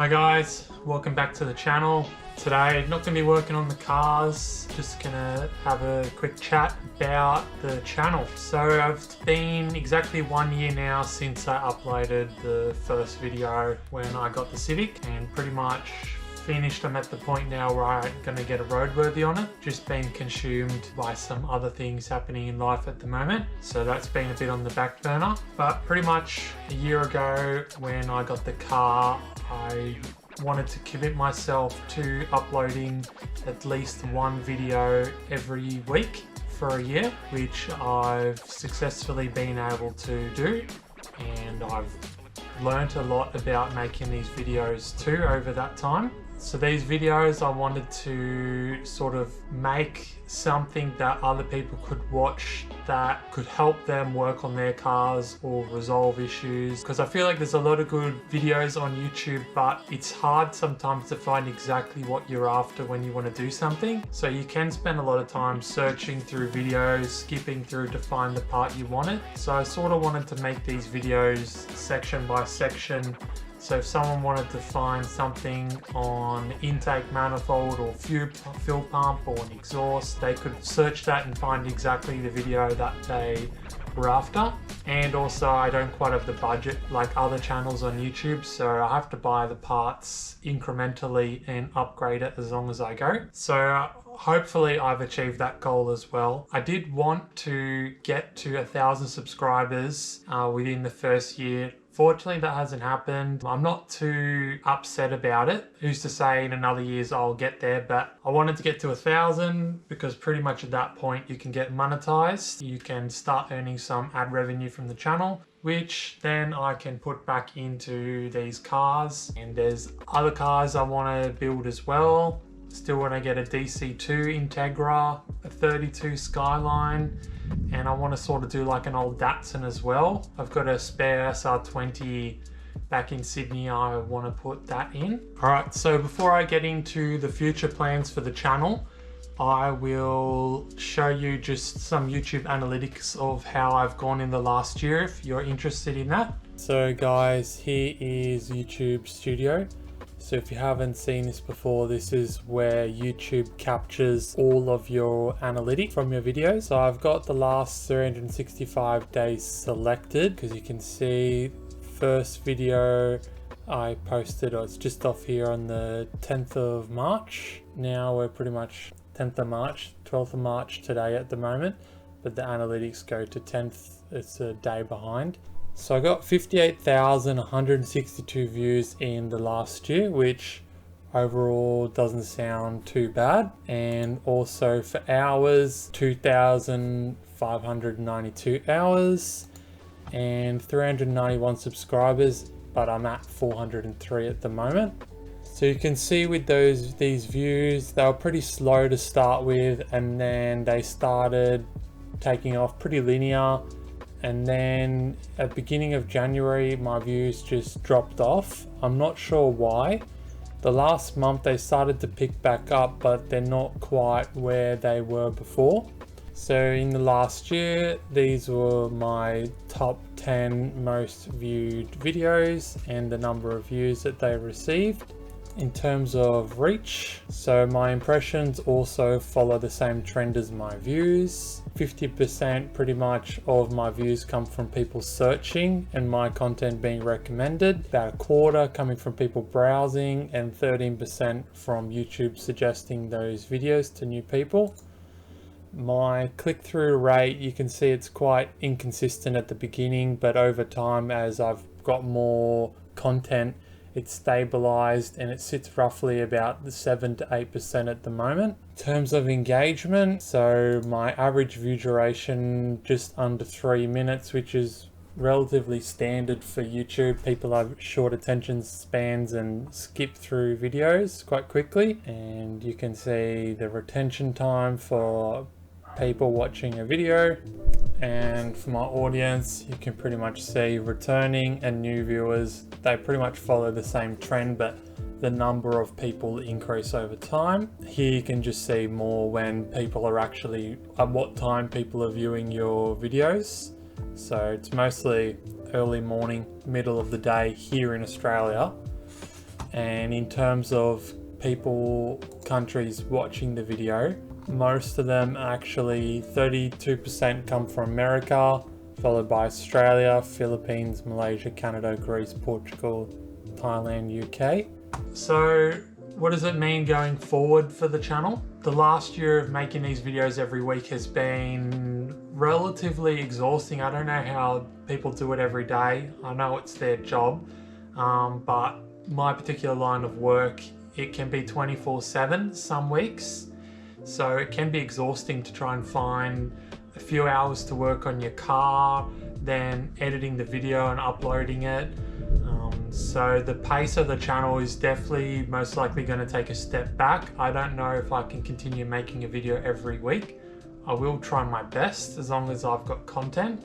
Hi guys, welcome back to the channel. Today, not going to be working on the cars, just going to have a quick chat about the channel. So I've been exactly 1 year now since I uploaded the first video when I got the Civic, and pretty much finished. I'm at the point now where I'm going to get a roadworthy on it. Just been consumed by some other things happening in life at the moment. So that's been a bit on the back burner. But pretty much a year ago when I got the car, I wanted to commit myself to uploading at least one video every week for a year, which I've successfully been able to do. And I've learned a lot about making these videos too over that time. So these videos I wanted to sort of make something that other people could watch that could help them work on their cars or resolve issues, because I feel like there's a lot of good videos on YouTube, but it's hard sometimes to find exactly what you're after when you want to do something. So you can spend a lot of time searching through videos, skipping through to find the part you wanted. So I sort of wanted to make these videos section by section. So if someone wanted to find something on intake manifold or fuel pump or an exhaust, they could search that and find exactly the video that they were after. And also I don't quite have the budget like other channels on YouTube, so I have to buy the parts incrementally and upgrade it as long as I go. So hopefully I've achieved that goal as well. I did want to get to 1,000 subscribers within the first year. Fortunately, that hasn't happened. I'm not too upset about it. Who's to say in another years I'll get there, but I wanted to get to 1,000 because pretty much at that point you can get monetized. You can start earning some ad revenue from the channel, which then I can put back into these cars. And there's other cars I want to build as well. Still want to get a DC2 Integra, a 32 Skyline, and I want to sort of do like an old Datsun as well. I've got a spare SR20 back in Sydney. I want to put that in. All right, so before I get into the future plans for the channel, I will show you just some YouTube analytics of how I've gone in the last year if you're interested in that. So guys, here is YouTube Studio. So if you haven't seen this before, this is where YouTube captures all of your analytics from your videos. So I've got the last 365 days selected, because you can see first video I posted, it's just off here on the 10th of March. Now we're pretty much 10th of March, 12th of March today at the moment, but the analytics go to 10th, it's a day behind. So I got 58,162 views in the last year, which overall doesn't sound too bad. And also for hours, 2,592 hours and 391 subscribers, but I'm at 403 at the moment. So you can see with these views, they were pretty slow to start with, and then they started taking off pretty linear. And then at the beginning of January, my views just dropped off. I'm not sure why. The last month they started to pick back up, but they're not quite where they were before. So in the last year, these were my top 10 most viewed videos and the number of views that they received. In terms of reach, so my impressions also follow the same trend as my views. 50% pretty much of my views come from people searching and my content being recommended, about a quarter coming from people browsing, and 13% from YouTube suggesting those videos to new people. My click-through rate, you can see it's quite inconsistent at the beginning, but over time as I've got more content, it's stabilized and it sits roughly about the 7 to 8% at the moment. In terms of engagement, so my average view duration just under 3 minutes, which is relatively standard for YouTube. People have short attention spans and skip through videos quite quickly. And you can see the retention time for people watching a video. And for my audience, you can pretty much see returning and new viewers, they pretty much follow the same trend, but the number of people increase over time. Here you can just see more when people are actually, at what time people are viewing your videos. So it's mostly early morning, middle of the day here in Australia. And in terms of people, countries watching the video, most of them actually 32% come from America, followed by Australia, Philippines, Malaysia, Canada, Greece, Portugal, Thailand, UK. So what does it mean going forward for the channel? The last year of making these videos every week has been relatively exhausting. I don't know how people do it every day. I know it's their job, but my particular line of work, it can be 24/7 some weeks. So it can be exhausting to try and find a few hours to work on your car, then editing the video and uploading it. So the pace of the channel is definitely most likely going to take a step back. I don't know if I can continue making a video every week. I will try my best as long as I've got content,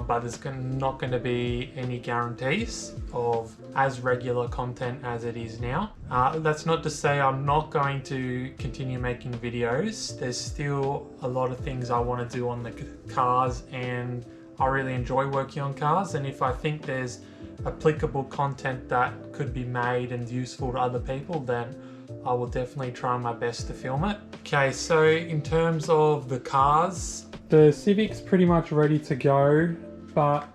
but there's not going to be any guarantees of as regular content as it is now. That's not to say I'm not going to continue making videos. There's still a lot of things I want to do on the cars, and I really enjoy working on cars, and if I think there's applicable content that could be made and useful to other people, then I will definitely try my best to film it. Okay, so in terms of the cars, the Civic's pretty much ready to go, but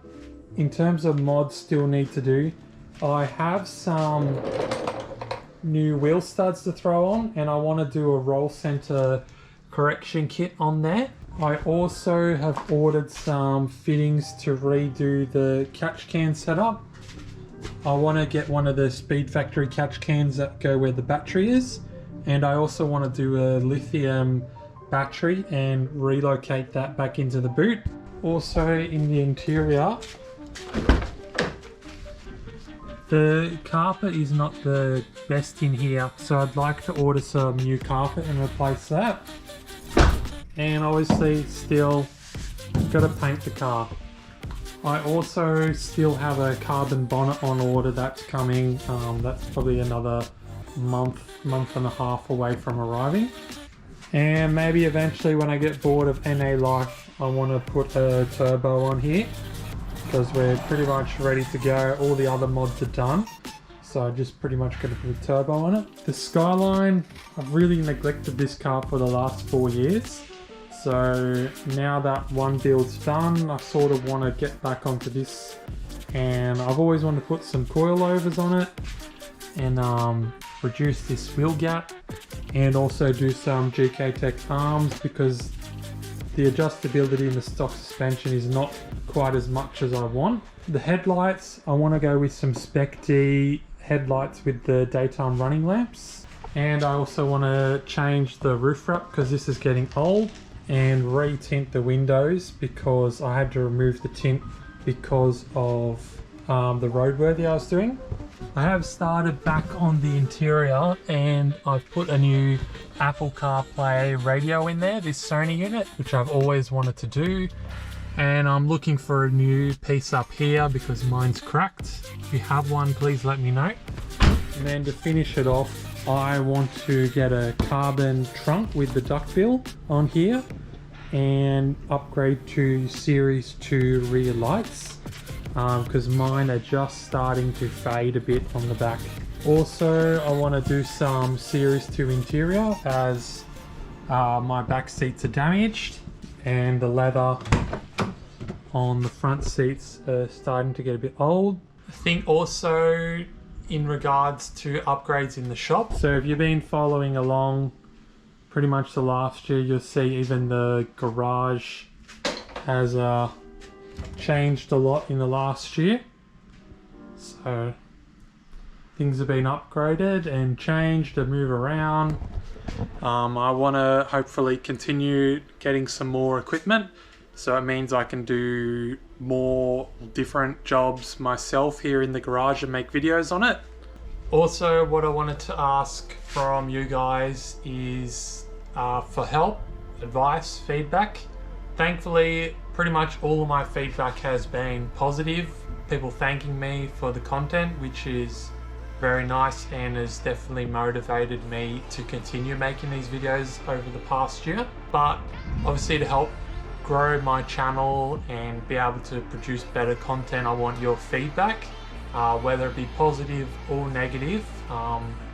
in terms of mods still need to do, I have some new wheel studs to throw on, and I want to do a roll center correction kit on there. I also have ordered some fittings to redo the catch can setup. I want to get one of the Speed Factory catch cans that go where the battery is, and I also want to do a lithium battery and relocate that back into the boot. Also in the interior, the carpet is not the best in here, so I'd like to order some new carpet and replace that. And obviously still got to paint the car. I also still have a carbon bonnet on order that's coming. That's probably another month and a half away from arriving. And maybe eventually when I get bored of NA Life, I want to put a turbo on here, because we're pretty much ready to go. All the other mods are done, so I just pretty much got to put a turbo on it. The Skyline, I've really neglected this car for the last 4 years. So now that one build's done, I sort of want to get back onto this, and I've always wanted to put some coilovers on it and reduce this wheel gap, and also do some GK Tech arms, because the adjustability in the stock suspension is not quite as much as I want. The headlights, I want to go with some Spec D headlights with the daytime running lamps, and I also want to change the roof wrap because this is getting old, and re-tint the windows because I had to remove the tint because of the roadworthy I was doing. I have started back on the interior, and I've put a new Apple CarPlay radio in there, this Sony unit, which I've always wanted to do. And I'm looking for a new piece up here because mine's cracked. If you have one, please let me know. And then to finish it off, I want to get a carbon trunk with the duckbill on here and upgrade to Series 2 rear lights, because mine are just starting to fade a bit on the back. Also, I want to do some Series 2 interior, as my back seats are damaged and the leather on the front seats are starting to get a bit old. I think also in regards to upgrades in the shop, so if you've been following along pretty much the last year, you'll see even the garage has changed a lot in the last year. So things have been upgraded and changed to move around. I want to hopefully continue getting some more equipment, so it means I can do more different jobs myself here in the garage and make videos on it. Also, what I wanted to ask from you guys is for help, advice, feedback. Thankfully, pretty much all of my feedback has been positive. People thanking me for the content, which is very nice and has definitely motivated me to continue making these videos over the past year. But obviously, to help grow my channel and be able to produce better content, I want your feedback. whether it be positive or negative.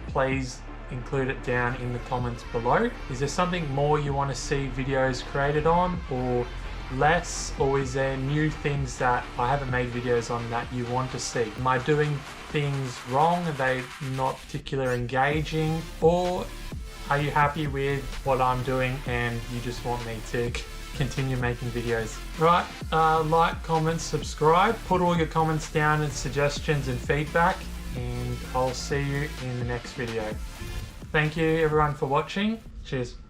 Please include it down in the comments below. Is there something more you want to see videos created on, or less, or is there new things that I haven't made videos on that you want to see? Am I doing things wrong? Are they not particularly engaging? Or are you happy with what I'm doing and you just want me to continue making videos? Right, like, comment, subscribe, put all your comments down and suggestions and feedback, and I'll see you in the next video. Thank you everyone for watching. Cheers.